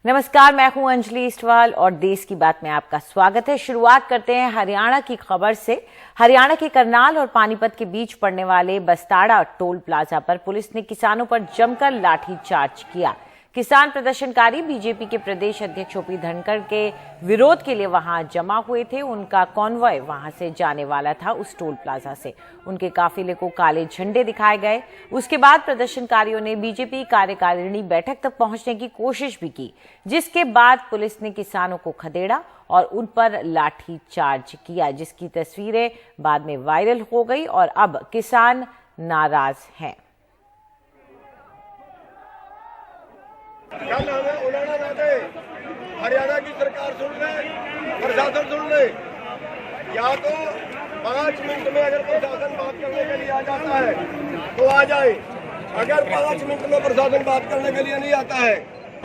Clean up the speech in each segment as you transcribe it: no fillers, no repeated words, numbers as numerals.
नमस्कार, मैं हूं अंजलि इस्टवाल और देश की बात में आपका स्वागत है। शुरुआत करते हैं हरियाणा की खबर से। हरियाणा के करनाल और पानीपत के बीच पड़ने वाले बस्ताड़ा टोल प्लाजा पर पुलिस ने किसानों पर जमकर लाठीचार्ज किया। किसान प्रदर्शनकारी बीजेपी के प्रदेश अध्यक्ष ओपी धनखड़ के विरोध के लिए वहां जमा हुए थे। उनका कॉन्वॉय वहां से जाने वाला था उस टोल प्लाजा से। उनके काफिले को काले झंडे दिखाए गए। उसके बाद प्रदर्शनकारियों ने बीजेपी कार्यकारिणी बैठक तक पहुंचने की कोशिश भी की, जिसके बाद पुलिस ने किसानों को खदेड़ा और उन पर लाठीचार्ज किया, जिसकी तस्वीरें बाद में वायरल हो गई और अब किसान नाराज हैं। कल हमें उड़ाना ना दे, हरियाणा की सरकार सुन ले, प्रशासन सुन ले। या तो 5 मिनट में अगर प्रशासन बात करने के लिए आ जाता है तो आ जाए, अगर 5 मिनट में प्रशासन बात करने के लिए नहीं आता है,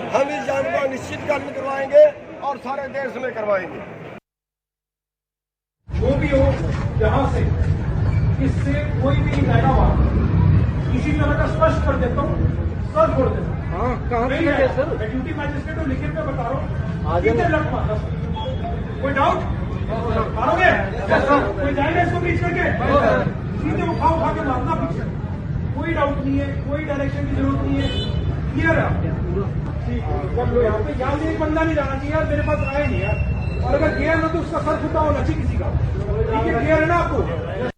हम इस जाम को अनिश्चितकालीन करवाएंगे और सारे देश में करवाएंगे। जो भी हो, यहाँ से इससे कोई भी पैदावार किसी तरह का स्पष्ट कर देता हूँ, सर छोड़ देता हूँ। कहाँ पे है सर? मैं ड्यूटी मैजिस्ट्रेट हूँ, लिखित में बता रहा हूँ। कितने लग मारा? कोई डाउट? मारोगे? कोई जाएगा इसको बीच करके? सीधे उठा के मारना पीछे। कोई डाउट नहीं है, कोई डायरेक्शन की जरूरत नहीं है। क्लियर है? ठीक है। जब यहाँ पे एक बंदा नहीं जाना चाहिए यार, मेरे पास आए नहीं यार। और अगर गया ना तो उसका सर फुटा होना चाहिए किसी का। ठीक है, क्लियर है ना आपको?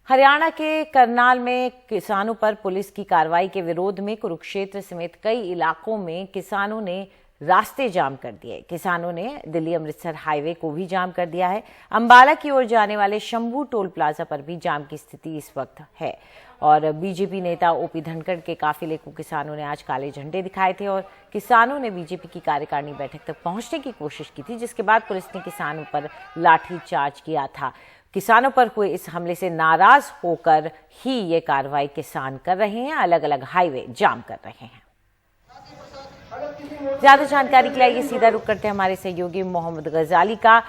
हरियाणा के करनाल में किसानों पर पुलिस की कार्रवाई के विरोध में कुरुक्षेत्र समेत कई इलाकों में किसानों ने रास्ते जाम कर दिए। किसानों ने दिल्ली अमृतसर हाईवे को भी जाम कर दिया है। अंबाला की ओर जाने वाले शंभू टोल प्लाजा पर भी जाम की स्थिति इस वक्त है और बीजेपी नेता ओपी धनखड़ के काफिले को किसानों ने आज काले झंडे दिखाए थे और किसानों ने बीजेपी की कार्यकारिणी बैठक तक पहुंचने की कोशिश की थी, जिसके बाद पुलिस ने किसानों पर लाठीचार्ज किया था। किसानों पर हुए इस हमले से नाराज होकर ही ये कार्रवाई किसान कर रहे हैं, अलग अलग हाईवे जाम कर रहे हैं। ज्यादा जानकारी के लिए ये सीधा रुख करते हैं हमारे सहयोगी मोहम्मद गजाली का।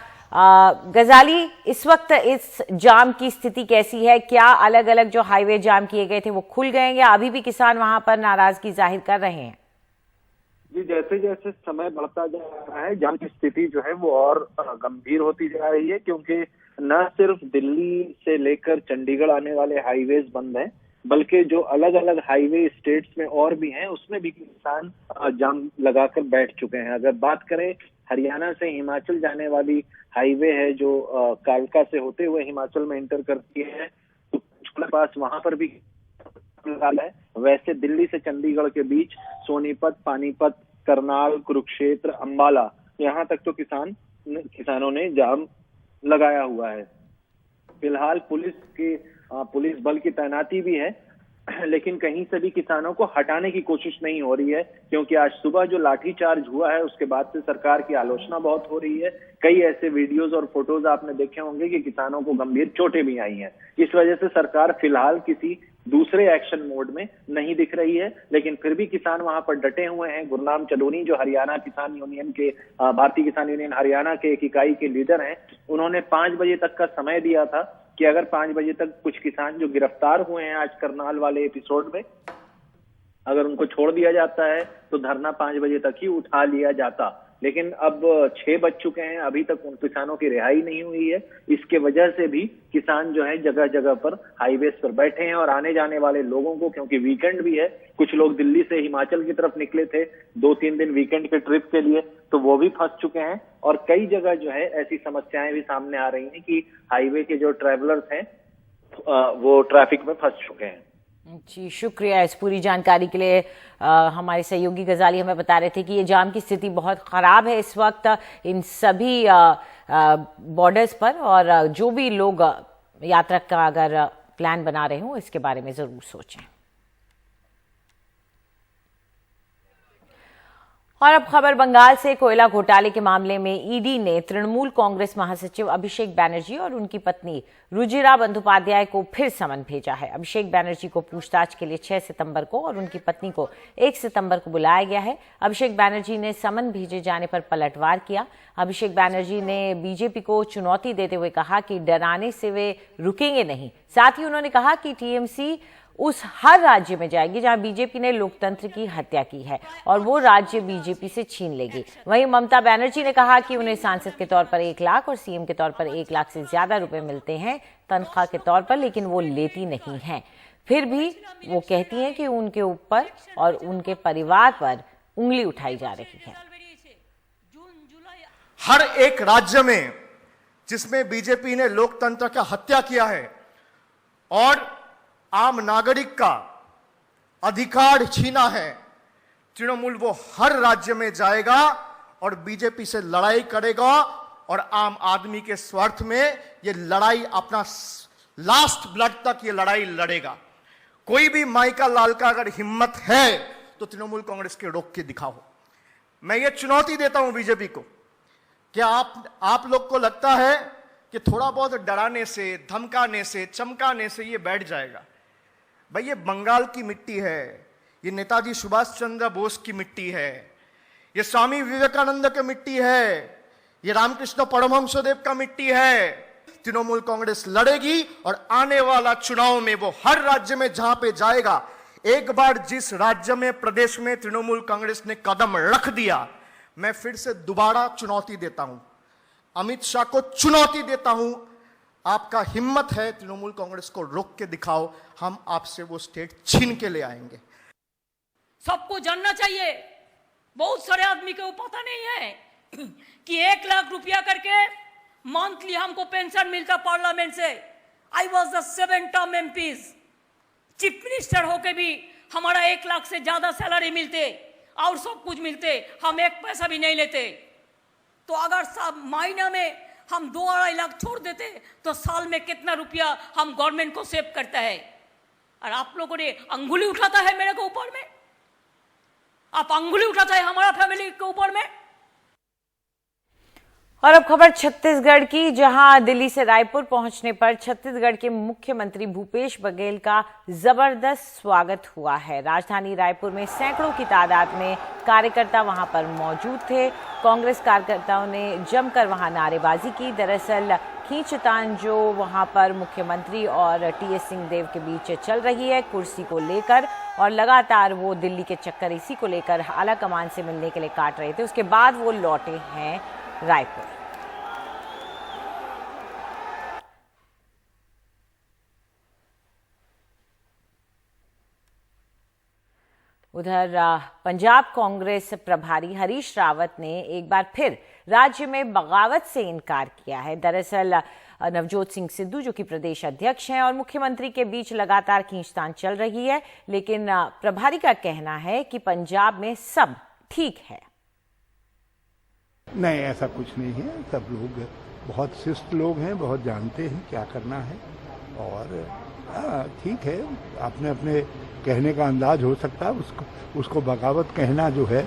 गजाली, इस वक्त इस जाम की स्थिति कैसी है? क्या अलग अलग जो हाईवे जाम किए गए थे वो खुल गए हैं या अभी भी किसान वहां पर नाराजगी जाहिर कर रहे हैं? जी, जैसे जैसे समय बढ़ता जा रहा है, जाम की स्थिति जो है वो और गंभीर होती जा रही है, क्योंकि न सिर्फ दिल्ली से लेकर चंडीगढ़ आने वाले हाईवेज बंद हैं, बल्कि जो अलग अलग हाईवे स्टेट्स में और भी हैं, उसमें भी किसान जाम लगाकर बैठ चुके हैं। अगर बात करें हरियाणा से हिमाचल जाने वाली हाईवे है जो कालका से होते हुए हिमाचल में इंटर करती है, तो के पास वहां पर भी है। वैसे दिल्ली से चंडीगढ़ के बीच सोनीपत, पानीपत, करनाल, कुरुक्षेत्र, अंबाला, यहाँ तक तो किसानों ने जाम लगाया हुआ है। फिलहाल पुलिस बल की तैनाती भी है, लेकिन कहीं से भी किसानों को हटाने की कोशिश नहीं हो रही है, क्योंकि आज सुबह जो लाठीचार्ज हुआ है उसके बाद से सरकार की आलोचना बहुत हो रही है। कई ऐसे वीडियोस और फोटोज आपने देखे होंगे कि किसानों को गंभीर चोटें भी आई हैं। इस वजह से सरकार फिलहाल किसी दूसरे एक्शन मोड में नहीं दिख रही है, लेकिन फिर भी किसान वहां पर डटे हुए हैं। गुरनाम चलोनी जो हरियाणा किसान यूनियन के भारतीय किसान यूनियन हरियाणा के एक इकाई के लीडर हैं, उन्होंने 5 बजे तक का समय दिया था कि अगर 5 बजे तक कुछ किसान जो गिरफ्तार हुए हैं आज करनाल वाले एपिसोड में, अगर उनको छोड़ दिया जाता है तो धरना 5 बजे तक ही उठा लिया जाता। लेकिन अब 6 बज चुके हैं, अभी तक उन किसानों की रिहाई नहीं हुई है। इसके वजह से भी किसान जो है जगह जगह पर हाईवेज पर बैठे हैं और आने जाने वाले लोगों को, क्योंकि वीकेंड भी है, कुछ लोग दिल्ली से हिमाचल की तरफ निकले थे 2-3 दिन वीकेंड के ट्रिप के लिए, तो वो भी फंस चुके हैं। और कई जगह जो है ऐसी समस्याएं भी सामने आ रही हैं कि हाईवे के जो ट्रैवलर्स हैं वो ट्रैफिक में फंस चुके हैं। जी, शुक्रिया इस पूरी जानकारी के लिए। हमारे सहयोगी गजाली हमें बता रहे थे कि ये जाम की स्थिति बहुत खराब है इस वक्त इन सभी बॉर्डर्स पर, और जो भी लोग यात्रा का अगर प्लान बना रहे हो इसके बारे में जरूर सोचें। और अब खबर बंगाल से। कोयला घोटाले के मामले में ईडी ने तृणमूल कांग्रेस महासचिव अभिषेक बैनर्जी और उनकी पत्नी रुजिरा बंदोपाध्याय को फिर समन भेजा है। अभिषेक बैनर्जी को पूछताछ के लिए 6 सितंबर को और उनकी पत्नी को 1 सितंबर को बुलाया गया है। अभिषेक बैनर्जी ने समन भेजे जाने पर पलटवार किया। अभिषेक बैनर्जी ने बीजेपी को चुनौती देते हुए कहा कि डराने से वे रुकेंगे नहीं। साथ ही उन्होंने कहा कि टीएमसी उस हर राज्य में जाएगी जहां बीजेपी ने लोकतंत्र की हत्या की है और वो राज्य बीजेपी से छीन लेगी। वहीं ममता बनर्जी ने कहा कि उन्हें सांसद के तौर पर 1 लाख और सीएम के तौर पर 1 लाख से ज्यादा रुपए मिलते हैं तनख्वाह के तौर पर, लेकिन वो लेती नहीं हैं। फिर भी वो कहती हैं कि उनके ऊपर और उनके परिवार पर उंगली उठाई जा रही है। हर एक राज्य में जिसमें बीजेपी ने लोकतंत्र का हत्या किया है और आम नागरिक का अधिकार छीना है, तृणमूल वो हर राज्य में जाएगा और बीजेपी से लड़ाई करेगा और आम आदमी के स्वार्थ में ये लड़ाई अपना लास्ट ब्लड तक ये लड़ाई लड़ेगा। कोई भी माई का लाल का अगर हिम्मत है तो तृणमूल कांग्रेस के रोक के दिखाओ। मैं ये चुनौती देता हूं बीजेपी को, क्या आप लोग को लगता है कि थोड़ा बहुत डराने से, धमकाने से, चमकाने से ये बैठ जाएगा? भाई ये बंगाल की मिट्टी है, ये नेताजी सुभाष चंद्र बोस की मिट्टी है, ये स्वामी विवेकानंद की मिट्टी है, ये रामकृष्ण परमहंसदेव का मिट्टी है। तृणमूल कांग्रेस लड़ेगी और आने वाला चुनाव में वो हर राज्य में जहां पे जाएगा, एक बार जिस राज्य में, प्रदेश में तृणमूल कांग्रेस ने कदम रख दिया, मैं फिर से दोबारा चुनौती देता हूं, अमित शाह को चुनौती देता हूं, आपका हिम्मत है तृणमूल कांग्रेस को रोक के दिखाओ, हम आपसे वो स्टेट छीन के ले आएंगे। सबको जानना चाहिए, बहुत सारे आदमी को पता नहीं है कि 1 लाख रुपया करके मंथली हमको पेंशन मिलता पार्लियामेंट से। I was the 7 term MPs, chief minister होके भी हमारा 1 लाख से ज्यादा सैलरी मिलते और सब कुछ मिलते, हम 1 पैसा भी नहीं लेते। तो अगर सब महीना में हम 2-2.5 लाख छोड़ देते तो साल में कितना रुपया हम गवर्नमेंट को सेव करता है। और आप लोगों ने अंगुली उठाता है मेरे को ऊपर में, आप अंगुली उठाता है हमारा फैमिली के ऊपर में। और अब खबर छत्तीसगढ़ की, जहां दिल्ली से रायपुर पहुंचने पर छत्तीसगढ़ के मुख्यमंत्री भूपेश बघेल का जबरदस्त स्वागत हुआ है। राजधानी रायपुर में सैकड़ों की तादाद में कार्यकर्ता वहां पर मौजूद थे। कांग्रेस कार्यकर्ताओं ने जमकर वहां नारेबाजी की। दरअसल खींचतान जो वहां पर मुख्यमंत्री और टीएस सिंहदेव के बीच चल रही है कुर्सी को लेकर, और लगातार वो दिल्ली के चक्कर इसी को लेकर आला कमान से मिलने के लिए काट रहे थे। उसके बाद वो लौटे हैं रायपुर। उधर पंजाब कांग्रेस प्रभारी हरीश रावत ने एक बार फिर राज्य में बगावत से इनकार किया है। दरअसल नवजोत सिंह सिद्धू जो कि प्रदेश अध्यक्ष हैं और मुख्यमंत्री के बीच लगातार खींचतान चल रही है, लेकिन प्रभारी का कहना है कि पंजाब में सब ठीक है। नहीं, ऐसा कुछ नहीं है। सब लोग बहुत शिष्ट लोग हैं, बहुत जानते हैं क्या करना है और ठीक है। अपने अपने कहने का अंदाज हो सकता है, उसको बगावत कहना जो है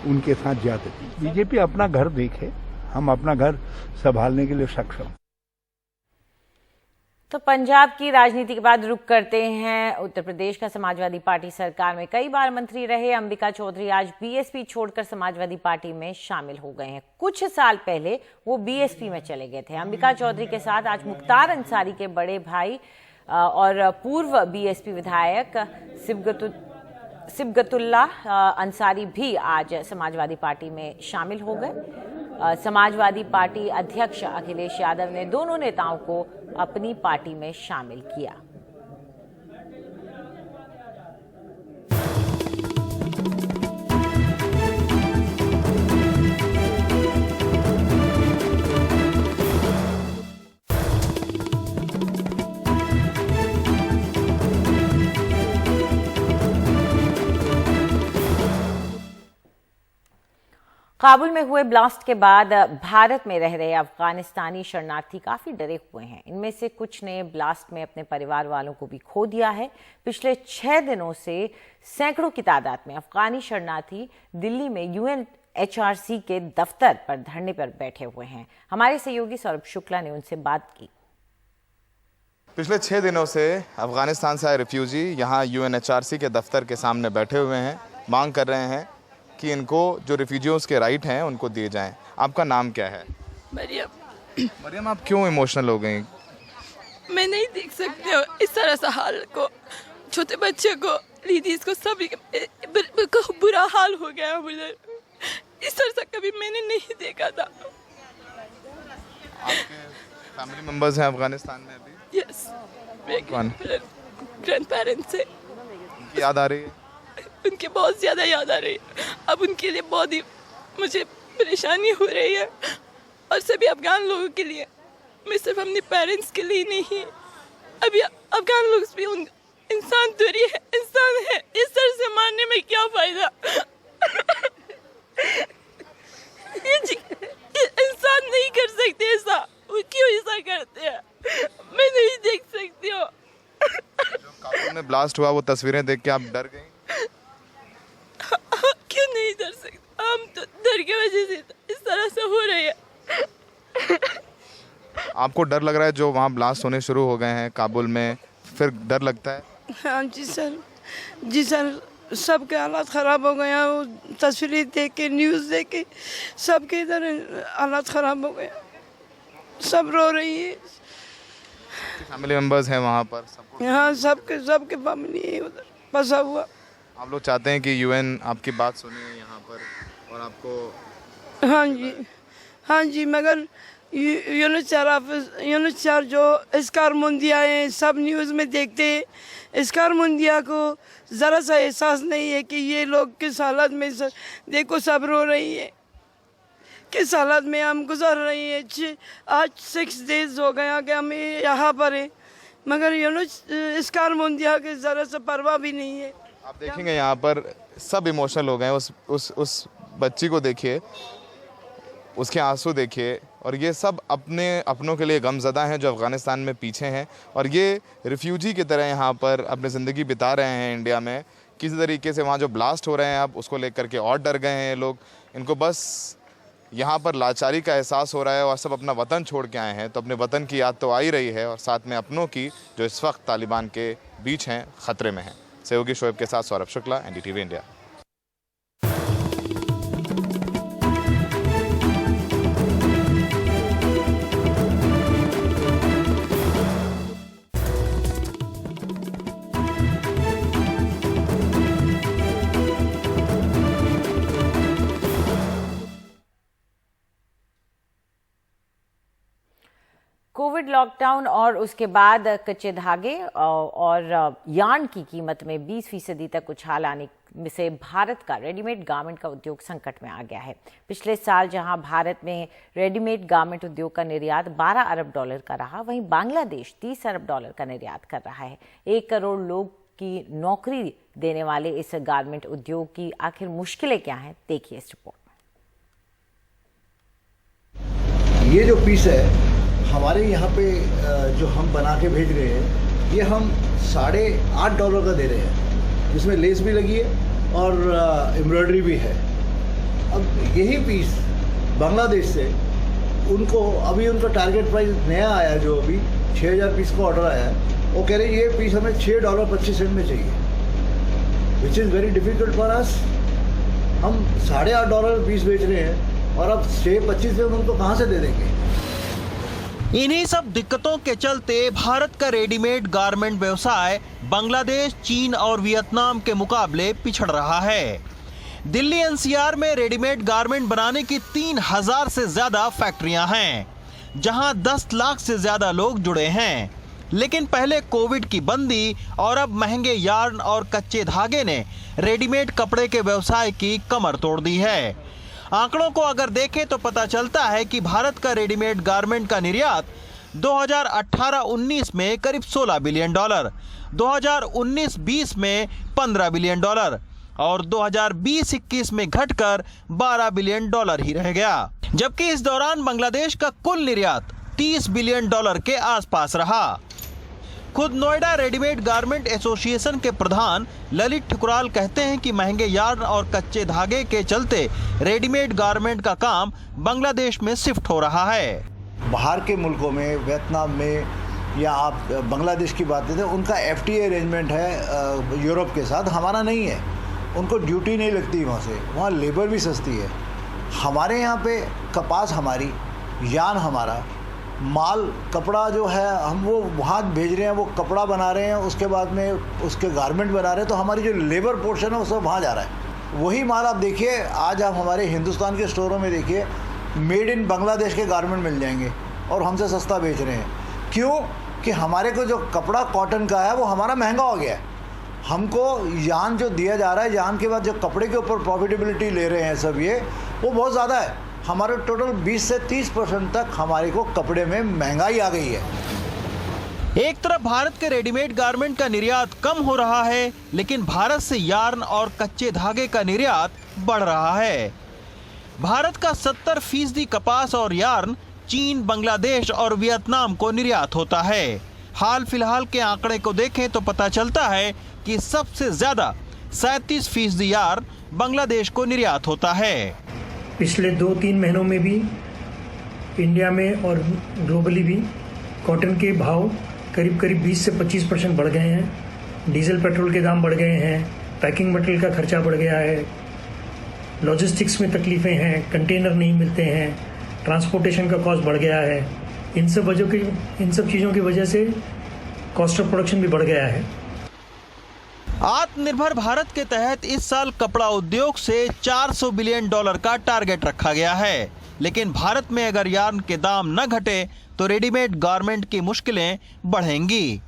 उनके साथ ज्यादती। बीजेपी अपना घर देखे, हम अपना घर संभालने के लिए सक्षम। तो पंजाब की राजनीति के बाद रुख करते हैं उत्तर प्रदेश का। समाजवादी पार्टी सरकार में कई बार मंत्री रहे अंबिका चौधरी आज बीएसपी छोड़कर समाजवादी पार्टी में शामिल हो गए हैं। कुछ साल पहले वो बीएसपी में चले गए थे। अंबिका चौधरी के साथ आज मुख्तार अंसारी के बड़े भाई और पूर्व बीएसपी विधायक सिबगतुल्ला अंसारी भी आज समाजवादी पार्टी में शामिल हो गए। समाजवादी पार्टी अध्यक्ष अखिलेश यादव ने दोनों नेताओं को अपनी पार्टी में शामिल किया। काबुल में हुए ब्लास्ट के बाद भारत में रह रहे अफगानिस्तानी शरणार्थी काफी डरे हुए हैं। इनमें से कुछ ने ब्लास्ट में अपने परिवार वालों को भी खो दिया है। पिछले 6 दिनों से सैकड़ों की तादाद में अफगानी शरणार्थी दिल्ली में यूएनएचआरसी के दफ्तर पर धरने पर बैठे हुए हैं। हमारे सहयोगी सौरभ शुक्ला ने उनसे बात की। पिछले 6 दिनों से अफगानिस्तान से आए रिफ्यूजी यहाँ यूएनएचआरसी के दफ्तर के सामने बैठे हुए हैं, मांग कर रहे हैं कि इनको जो रिफ्यूजियों के राइट हैं उनको दिए जाएं। आपका नाम क्या है? मरियम। मरियम, आप क्यों इमोशनल हो गई? मैं नहीं देख सकती हूँ इस तरह से हाल को, छोटे बच्चे को, लेडीज को, सभी को बुरा हाल हो गया मुझे। इस तरह से कभी मैंने नहीं देखा था। आपके फैमिली मेंबर्स हैं अफगानिस्तान में अभी? यस, ग्रैंड पेरेंट्स है। उनकी याद आ रही है? उनकी बहुत ज़्यादा याद आ रही है। अब उनके लिए बहुत ही मुझे परेशानी हो रही है, और सभी अफगान लोगों के लिए। मैं सिर्फ अपने पेरेंट्स के लिए नहीं, अभी अफगान लोग भी इंसान दूरी है, इंसान है, इस तरह से मारने में क्या फ़ायदा? इंसान नहीं कर सकते ऐसा, वो क्यों ऐसा करते हैं? मैं नहीं देख सकती हूँ। जो काबुल में ब्लास्ट हुआ वो तस्वीरें देख के आप डर गई? क्यों नहीं डर सकते? हम तो डर की वजह से इस तरह से हो रही है। आपको डर लग रहा है जो वहाँ ब्लास्ट होने शुरू हो गए हैं काबुल में, फिर डर लगता है? हाँ जी सर, जी सर, सबके हालात ख़राब हो गए हैं। वो तस्वीरें देख के, न्यूज़ देख के सबके इधर हालात ख़राब हो गए, सब रो रही है। फैमिली मेंबर्स हैं वहाँ पर? सबको? हाँ, सबके फैमिली है उधर फंसा हुआ। आप लोग चाहते हैं कि यूएन आपकी बात सुने यहाँ पर और आपको? हाँ जी, मगर यूएनएचसीआर जो इसकार मुंदिया हैं, सब न्यूज़ में देखते हैं। इसकार मुंदिया को ज़रा सा एहसास नहीं है कि ये लोग किस हालत में, देखो सब रो रही है, किस हालत में हम गुजर रही है। आज 6 डेज हो गया कि हम यहाँ पर हैं, मगर इसकार मुंदिया के ज़रा सा परवाह भी नहीं है। आप देखेंगे यहाँ पर सब इमोशनल हो गए हैं। उस बच्ची को देखिए, उसके आंसू देखिए, और ये सब अपनों के लिए गमज़दा हैं जो अफ़गानिस्तान में पीछे हैं, और ये रिफ्यूजी की तरह यहाँ पर अपनी ज़िंदगी बिता रहे हैं इंडिया में। किसी तरीके से वहाँ जो ब्लास्ट हो रहे हैं अब उसको लेकर के और डर गए हैं लोग। इनको बस यहाँ पर लाचारी का एहसास हो रहा है, और सब अपना वतन छोड़ के आए हैं, तो अपने वतन की याद तो आ ही रही है, और साथ में अपनों की जो इस वक्त तालिबान के बीच हैं, ख़तरे में हैं। सहयोगी शोएब के साथ Saurabh Shukla, NDTV India. Covid lockdown और उसके बाद कच्चे धागे और यार्न की कीमत में 20% तक उछाल आने से भारत का रेडीमेड गारमेंट का उद्योग संकट में आ गया है। पिछले साल जहां भारत में रेडीमेड गारमेंट उद्योग का निर्यात $12 अरब का रहा, वहीं बांग्लादेश $30 अरब का निर्यात कर रहा है। 1 करोड़ लोग की नौकरी देने वाले इस गारमेंट उद्योग की आखिर मुश्किलें क्या हैं, देखिए इस रिपोर्ट में। ये जो पीस है हमारे यहाँ पे जो हम बना के भेज रहे हैं, ये हम $8.5 का दे रहे हैं, जिसमें लेस भी लगी है और एम्ब्रॉयडरी भी है। अब यही पीस बांग्लादेश से उनको अभी उनका टारगेट प्राइस नया आया, जो अभी 6000 पीस का ऑर्डर आया है, वो कह रहे हैं ये पीस हमें $6.25 में चाहिए, which is very difficult for us. हम $8.5 पीस बेच रहे हैं और अब 6.25 में उनको कहाँ से दे देंगे। इन्हीं सब दिक्कतों के चलते भारत का रेडीमेड गारमेंट व्यवसाय बांग्लादेश, चीन और वियतनाम के मुकाबले पिछड़ रहा है। दिल्ली NCR में रेडीमेड गारमेंट बनाने की 3000 से ज्यादा फैक्ट्रियां हैं, जहां 10 लाख से ज्यादा लोग जुड़े हैं। लेकिन पहले कोविड की बंदी और अब महंगे यार्न और कच्चे धागे ने रेडीमेड कपड़े के व्यवसाय की कमर तोड़ दी है। आंकड़ों को अगर देखें तो पता चलता है कि भारत का रेडीमेड गारमेंट का निर्यात 2018-19 में करीब $16 बिलियन, 2019-20 में $15 बिलियन और 2020-21 में घटकर $12 बिलियन ही रह गया। जबकि इस दौरान बांग्लादेश का कुल निर्यात $30 बिलियन के आसपास रहा। खुद नोएडा रेडीमेड गारमेंट एसोसिएशन के प्रधान ललित ठुकराल कहते हैं कि महंगे यार्न और कच्चे धागे के चलते रेडीमेड गारमेंट का काम बांग्लादेश में शिफ्ट हो रहा है। बाहर के मुल्कों में, वियतनाम में या आप बांग्लादेश की बात करते हैं, उनका FTA अरेंजमेंट है यूरोप के साथ, हमारा नहीं है। उनको ड्यूटी नहीं लगती वहाँ से, वहाँ लेबर भी सस्ती है। हमारे यहाँ पे कपास हमारी, यार्न हमारा माल कपड़ा जो है हम वो वहाँ भेज रहे हैं, वो कपड़ा बना रहे हैं, उसके बाद में उसके गारमेंट बना रहे हैं, तो हमारी जो लेबर पोर्शन है वो सब वहाँ जा रहा है। वही माल आप देखिए, आज आप हमारे हिंदुस्तान के स्टोरों में देखिए, मेड इन बांग्लादेश के गारमेंट मिल जाएंगे और हमसे सस्ता बेच रहे हैं। क्यों? कि हमारे को जो कपड़ा कॉटन का है वो हमारा महंगा हो गया है। हमको यान जो दिया जा रहा है, यान के बाद जो कपड़े के ऊपर प्रॉफिटेबिलिटी ले रहे हैं सब ये, वो बहुत ज़्यादा है। हमारे टोटल 20 से 30% तक हमारे को कपड़े में महंगाई आ गई है। एक तरफ भारत के रेडीमेड गारमेंट का निर्यात कम हो रहा है, लेकिन भारत से यार्न और कच्चे धागे का निर्यात बढ़ रहा है। भारत का 70% कपास और यार्न चीन, बांग्लादेश और वियतनाम को निर्यात होता है। हाल फिलहाल के आंकड़े को देखें तो पता चलता है कि सबसे ज्यादा 37% यार्न बांग्लादेश को निर्यात होता है। पिछले 2-3 महीनों में भी इंडिया में और ग्लोबली भी कॉटन के भाव करीब 20 से 25% बढ़ गए हैं। डीजल पेट्रोल के दाम बढ़ गए हैं, पैकिंग मटेरियल का खर्चा बढ़ गया है, लॉजिस्टिक्स में तकलीफ़ें हैं, कंटेनर नहीं मिलते हैं, ट्रांसपोर्टेशन का कॉस्ट बढ़ गया है। इन सब चीज़ों की वजह से कॉस्ट ऑफ प्रोडक्शन भी बढ़ गया है। आत्मनिर्भर भारत के तहत इस साल कपड़ा उद्योग से $400 बिलियन का टारगेट रखा गया है, लेकिन भारत में अगर यार्न के दाम न घटे तो रेडीमेड गारमेंट की मुश्किलें बढ़ेंगी।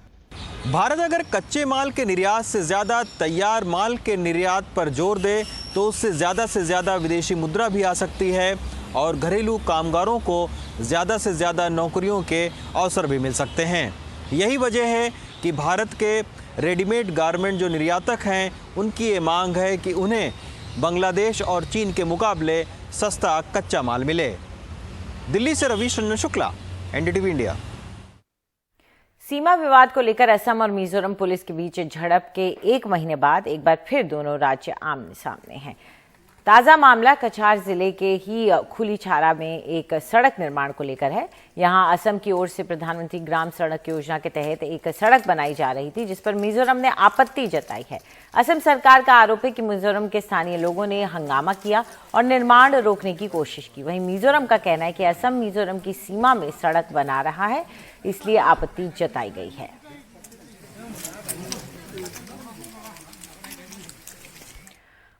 भारत अगर कच्चे माल के निर्यात से ज्यादा तैयार माल के निर्यात पर जोर दे तो उससे ज्यादा विदेशी मुद्रा भी आ सकती है और घरेलू कामगारों को ज्यादा से ज्यादा नौकरियों के अवसर भी मिल सकते हैं। यही वजह है कि भारत के रेडीमेड गारमेंट जो निर्यातक हैं उनकी ये मांग है कि उन्हें बांग्लादेश और चीन के मुकाबले सस्ता कच्चा माल मिले। दिल्ली से रवीश रंजन शुक्ला, एनडीटीवी इंडिया। सीमा विवाद को लेकर असम और मिजोरम पुलिस के बीच झड़प के 1 महीने बाद एक बार फिर दोनों राज्य आमने सामने हैं। ताजा मामला कछार जिले के ही खुली छारा में एक सड़क निर्माण को लेकर है। यहां असम की ओर से प्रधानमंत्री ग्राम सड़क योजना के तहत एक सड़क बनाई जा रही थी, जिस पर मिजोरम ने आपत्ति जताई है। असम सरकार का आरोप है कि मिजोरम के स्थानीय लोगों ने हंगामा किया और निर्माण रोकने की कोशिश की। वहीं मिजोरम का कहना है कि असम मिजोरम की सीमा में सड़क बना रहा है, इसलिए आपत्ति जताई गई है।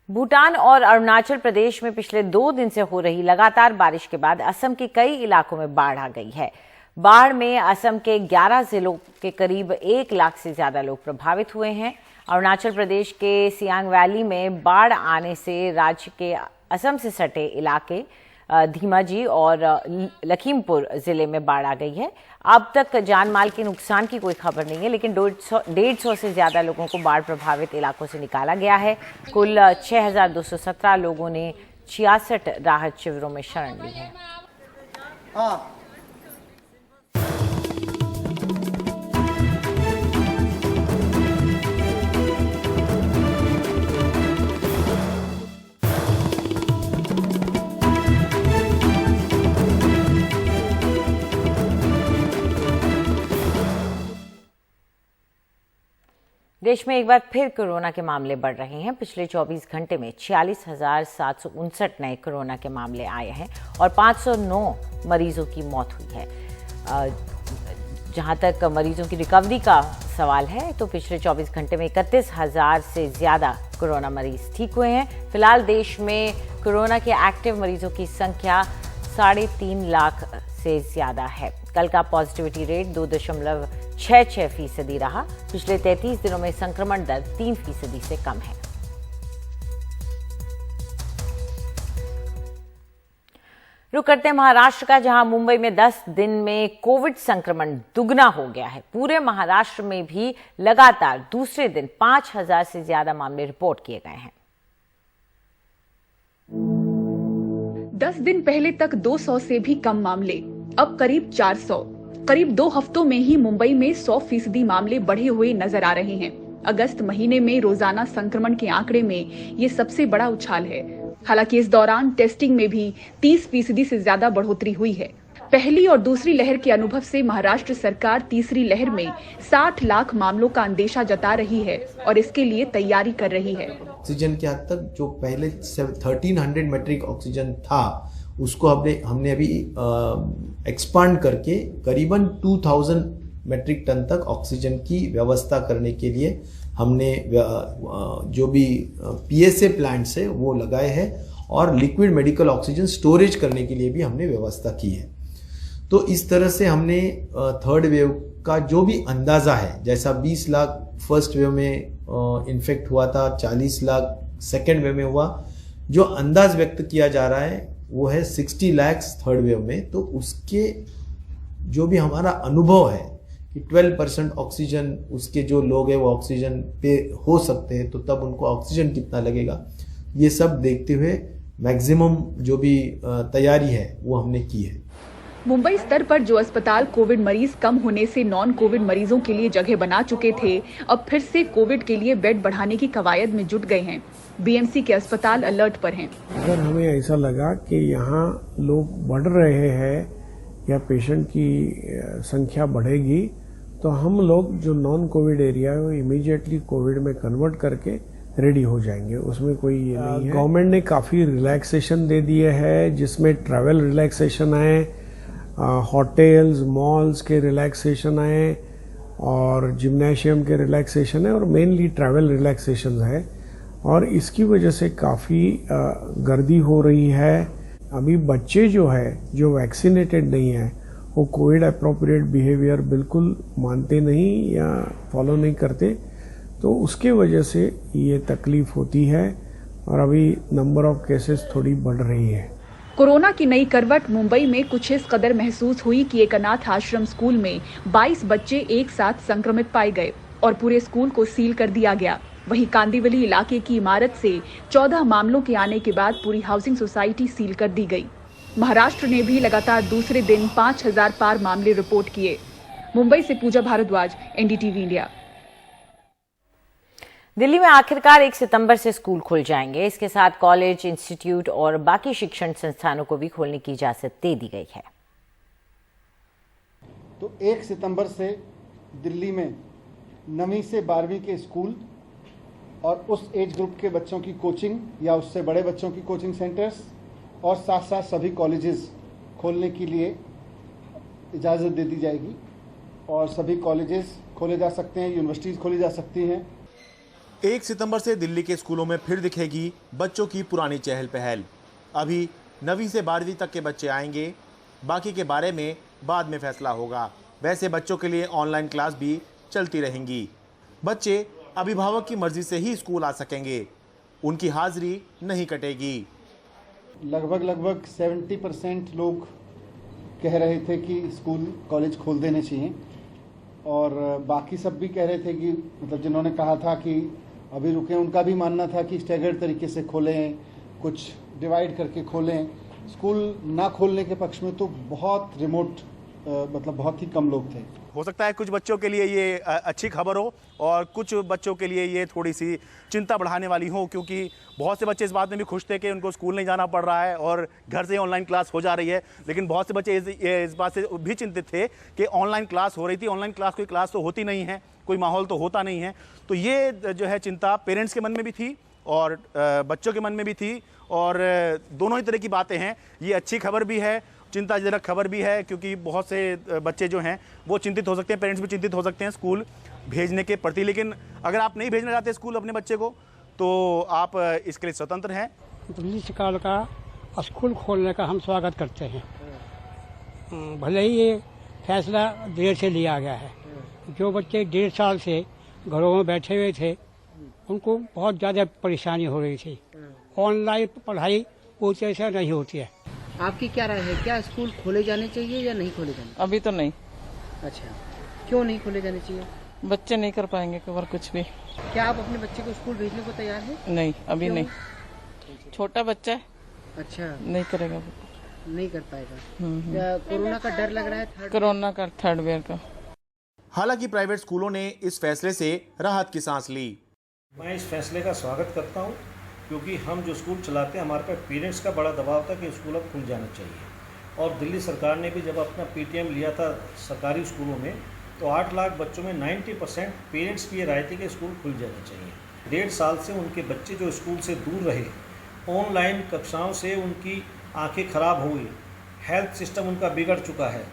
भूटान और अरुणाचल प्रदेश में पिछले 2 दिन से हो रही लगातार बारिश के बाद असम के कई इलाकों में बाढ़ आ गई है। बाढ़ में असम के 11 जिलों के करीब 1 लाख से ज्यादा लोग प्रभावित हुए हैं। अरुणाचल प्रदेश के सियांग वैली में बाढ़ आने से राज्य के असम से सटे इलाके धीमाजी और लखीमपुर जिले में बाढ़ आ गई है। अब तक जान माल के नुकसान की कोई खबर नहीं है, लेकिन 150 से ज्यादा लोगों को बाढ़ प्रभावित इलाकों से निकाला गया है। कुल 6217 लोगों ने 66 राहत शिविरों में शरण ली है। देश में एक बार फिर कोरोना के मामले बढ़ रहे हैं। पिछले 24 घंटे में 46,759 नए कोरोना के मामले आए हैं और 509 मरीजों की मौत हुई है। जहां तक मरीजों की रिकवरी का सवाल है तो पिछले 24 घंटे में 31,000 से ज्यादा कोरोना मरीज ठीक हुए हैं। फिलहाल देश में कोरोना के एक्टिव मरीजों की संख्या 3.5 लाख से ज्यादा है। कल का पॉजिटिविटी रेट 2.66% रहा। पिछले 33 दिनों में संक्रमण दर 3% से कम है। रुक करते हैं महाराष्ट्र का, जहां मुंबई में 10 दिन में कोविड संक्रमण दुगना हो गया है। पूरे महाराष्ट्र में भी लगातार दूसरे दिन 5,000 से ज्यादा मामले रिपोर्ट किए गए हैं। 10 दिन पहले तक 200 से भी कम मामले, अब करीब 400। करीब 2 हफ्तों में ही मुंबई में 100% मामले बढ़े हुए नजर आ रहे हैं। अगस्त महीने में रोजाना संक्रमण के आंकड़े में ये सबसे बड़ा उछाल है। हालांकि इस दौरान टेस्टिंग में भी 30% से ज्यादा बढ़ोतरी हुई है। पहली और दूसरी लहर के अनुभव से महाराष्ट्र सरकार तीसरी लहर में 60 लाख मामलों का अंदेशा जता रही है और इसके लिए तैयारी कर रही है। ऑक्सीजन के हद तक जो पहले 1300 मेट्रिक ऑक्सीजन था उसको हमने अभी एक्सपांड करके करीबन 2000 मेट्रिक टन तक ऑक्सीजन की व्यवस्था करने के लिए हमने जो भी PSA प्लांट्स है वो लगाए हैं और लिक्विड मेडिकल ऑक्सीजन स्टोरेज करने के लिए भी हमने व्यवस्था की है। तो इस तरह से हमने थर्ड वेव का जो भी अंदाजा है, जैसा 20 लाख फर्स्ट वेव में इन्फेक्ट हुआ था, 40 लाख सेकेंड वेव में हुआ, जो अंदाज व्यक्त किया जा रहा है वो है 60 लाख थर्ड वेव में। तो उसके जो भी हमारा अनुभव है कि 12% ऑक्सीजन उसके जो लोग हैं वो ऑक्सीजन पे हो सकते हैं, तो तब उनको ऑक्सीजन कितना लगेगा, ये सब देखते हुए मैक्सिमम जो भी तैयारी है वो हमने की है। मुंबई स्तर पर जो अस्पताल कोविड मरीज कम होने से नॉन कोविड मरीजों के लिए जगह बना चुके थे, अब फिर से कोविड के लिए बेड बढ़ाने की कवायद में जुट गए हैं। BMC के अस्पताल अलर्ट पर हैं। अगर हमें ऐसा लगा कि यहाँ लोग बढ़ रहे हैं या पेशेंट की संख्या बढ़ेगी, तो हम लोग जो नॉन कोविड एरिया है वो इमीडिएटली कोविड में कन्वर्ट करके रेडी हो जाएंगे, उसमें कोई ये नहीं है। गवर्नमेंट ने काफ़ी रिलैक्सेशन दे दिए हैं, जिसमें ट्रैवल रिलैक्सेशन है, होटल्स मॉल्स के रिलैक्सेशन है और जिम्नेशियम के रिलैक्सेशन है और मेनली ट्रैवल रिलैक्सेशन है। और इसकी वजह से काफ़ी गर्दी हो रही है। अभी बच्चे जो है जो वैक्सीनेटेड नहीं है वो कोविड अप्रोप्रिएट बिहेवियर बिल्कुल मानते नहीं या फॉलो नहीं करते, तो उसके वजह से ये तकलीफ होती है और अभी नंबर ऑफ केसेस थोड़ी बढ़ रही है। कोरोना की नई करवट मुंबई में कुछ इस कदर महसूस हुई कि एक अनाथ आश्रम स्कूल में 22 बच्चे एक साथ संक्रमित पाए गए और पूरे स्कूल को सील कर दिया गया। वहीं कांदिवली इलाके की इमारत से 14 मामलों के आने के बाद पूरी हाउसिंग सोसाइटी सील कर दी गई। महाराष्ट्र ने भी लगातार दूसरे दिन 5000 पार मामले रिपोर्ट किए। मुंबई से पूजा भारद्वाज, NDTV इंडिया। दिल्ली में आखिरकार 1 सितंबर से स्कूल खुल जाएंगे। इसके साथ कॉलेज, इंस्टीट्यूट और बाकी शिक्षण संस्थानों को भी खोलने की इजाजत दे दी गई है। तो 1 सितंबर से दिल्ली में 9वीं से 12वीं के स्कूल और उस एज ग्रुप के बच्चों की कोचिंग या उससे बड़े बच्चों की कोचिंग सेंटर्स और साथ साथ सभी कॉलेजेस खोलने के लिए इजाज़त दे दी जाएगी और सभी कॉलेजेस खोले जा सकते हैं, यूनिवर्सिटीज़ खोली जा सकती हैं। 1 सितंबर से दिल्ली के स्कूलों में फिर दिखेगी बच्चों की पुरानी चहल पहल। अभी 9वीं से 12वीं तक के बच्चे आएंगे, बाकी के बारे में बाद में फैसला होगा। वैसे बच्चों के लिए ऑनलाइन क्लास भी चलती रहेंगी। बच्चे अभिभावक की मर्जी से ही स्कूल आ सकेंगे, उनकी हाजिरी नहीं कटेगी। लगभग 70% लोग कह रहे थे कि स्कूल कॉलेज खोल देने चाहिए और बाकी सब भी कह रहे थे कि मतलब जिन्होंने कहा था कि अभी रुके, उनका भी मानना था कि स्टैगर्ड तरीके से खोलें, कुछ डिवाइड करके खोलें। स्कूल ना खोलने के पक्ष में तो बहुत रिमोट मतलब बहुत ही कम लोग थे। हो सकता है कुछ बच्चों के लिए ये अच्छी खबर हो और कुछ बच्चों के लिए ये थोड़ी सी चिंता बढ़ाने वाली हो, क्योंकि बहुत से बच्चे इस बात में भी खुश थे कि उनको स्कूल नहीं जाना पड़ रहा है और घर से ऑनलाइन क्लास हो जा रही है। लेकिन बहुत से बच्चे इस बात से भी चिंतित थे कि ऑनलाइन क्लास हो रही थी, ऑनलाइन क्लास कोई क्लास तो होती नहीं है, कोई माहौल तो होता नहीं है। तो ये जो है चिंता पेरेंट्स के मन में भी थी और बच्चों के मन में भी थी और दोनों ही तरह की बातें हैं। ये अच्छी खबर भी है, चिंताजनक खबर भी है, क्योंकि बहुत से बच्चे जो हैं वो चिंतित हो सकते हैं, पेरेंट्स भी चिंतित हो सकते हैं स्कूल भेजने के प्रति। लेकिन अगर आप नहीं भेजना चाहते स्कूल अपने बच्चे को तो आप इसके लिए स्वतंत्र हैं। दिल्ली सरकार का स्कूल खोलने का हम स्वागत करते हैं। भले ही ये फैसला देर से लिया गया है। जो बच्चे 1.5 साल से घरों में बैठे हुए थे उनको बहुत ज़्यादा परेशानी हो रही थी। ऑनलाइन पढ़ाई पूरी तरह से नहीं होती है। आपकी क्या राय है, क्या स्कूल खोले जाने चाहिए या नहीं खोले जाने? अभी तो नहीं। अच्छा, क्यों नहीं खोले जाने चाहिए? बच्चे नहीं कर पाएंगे कवर कुछ भी। क्या आप अपने बच्चे को स्कूल भेजने को तैयार हैं? नहीं, अभी नहीं। छोटा बच्चा है। अच्छा, नहीं करेगा, नहीं कर पाएगा। कोरोना का डर लग रहा है? कोरोना का थर्ड वेव का। हालांकि प्राइवेट स्कूलों ने इस फैसले से राहत की सांस ली। मैं इस फैसले का स्वागत करता हूं, क्योंकि हम जो स्कूल चलाते हैं हमारे पे पेरेंट्स का बड़ा दबाव था कि स्कूल अब खुल जाना चाहिए। और दिल्ली सरकार ने भी जब अपना PTM लिया था सरकारी स्कूलों में, तो 8 लाख बच्चों में 90% पेरेंट्स की ये राय थी कि स्कूल खुल जाना चाहिए। 1.5 साल से उनके बच्चे जो स्कूल से दूर रहे, ऑनलाइन कक्षाओं से उनकी आंखें खराब हो गई, हेल्थ सिस्टम उनका बिगड़ चुका है।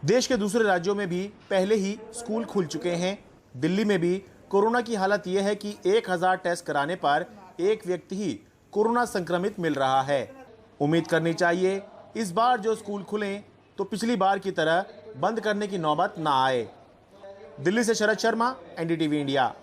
देश के दूसरे राज्यों में भी पहले ही स्कूल खुल चुके हैं। दिल्ली में भी कोरोना की हालत यह है कि 1000 टेस्ट कराने पर एक व्यक्ति ही कोरोना संक्रमित मिल रहा है। उम्मीद करनी चाहिए इस बार जो स्कूल खुलें तो पिछली बार की तरह बंद करने की नौबत ना आए। दिल्ली से शरद शर्मा, एनडीटीवी इंडिया।